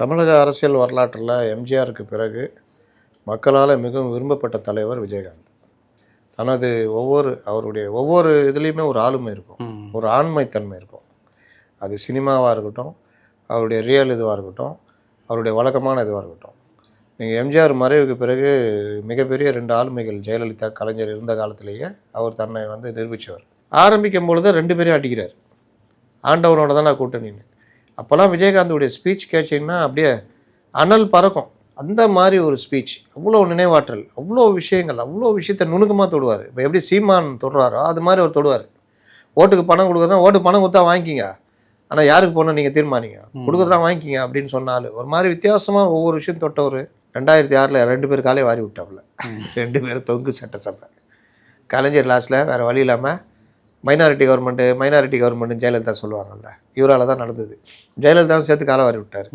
தமிழக அரசியல் வரலாற்றில் எம்ஜிஆருக்கு பிறகு மக்களால் மிகவும் விரும்பப்பட்ட தலைவர் விஜயகாந்த். தனது அவருடைய ஒவ்வொரு இதுலேயுமே ஒரு ஆளுமை இருக்கும், ஒரு ஆண்மைத்தன்மை இருக்கும். அது சினிமாவாக இருக்கட்டும், அவருடைய ரியல் இதுவாக இருக்கட்டும், அவருடைய வழக்கமான இதுவாக இருக்கட்டும். நீங்கள் எம்ஜிஆர் மறைவுக்கு பிறகு மிகப்பெரிய 2 ஆளுமைகள் ஜெயலலிதா, கலைஞர் இருந்த காலத்திலேயே அவர் தன்னை நிரூபித்தவர். ஆரம்பிக்கும் பொழுது 2 பேரையும் அடிக்கிறார். ஆண்டவனோட தான் நான் கூட்டணின்னு. அப்போல்லாம் விஜயகாந்தோடைய ஸ்பீச் கேட்சிங்கன்னா அப்படியே அனல் பறக்கும். அந்த மாதிரி ஒரு ஸ்பீச், அவ்வளோ நினைவாற்றல், அவ்வளோ விஷயங்கள், அவ்வளோ விஷயத்தை நுணுக்கமாக தொடுவார். இப்போ எப்படி சீமான் தொடுறாரோ அது மாதிரி அவர் தொடுவார். ஓட்டுக்கு பணம் கொடுக்குறதுனா ஓட்டுக்கு பணம் கொடுத்தா வாங்கிக்கிங்க, ஆனால் யாருக்கு போகணும் நீங்கள் தீர்மானிங்க, கொடுக்குறதா வாங்கிக்கிங்க அப்படின்னு சொன்னாலும் ஒரு மாதிரி வித்தியாசமாக ஒவ்வொரு விஷயம் தொட்டவர். 2006 2 பேர் காலையை வாரி விட்டாப்புல. 2 பேரும் தொங்கு சட்டசபை. கலைஞர் லாஸ்ட்டில் வேறு வழி இல்லாமல் மைனாரிட்டி கவர்மெண்ட்டு ஜெயலலிதா சொல்லுவாங்கள்ல, இவரால் தான் நடந்தது. ஜெயலலிதாவும் சேர்த்து காலை வாரி விட்டார்.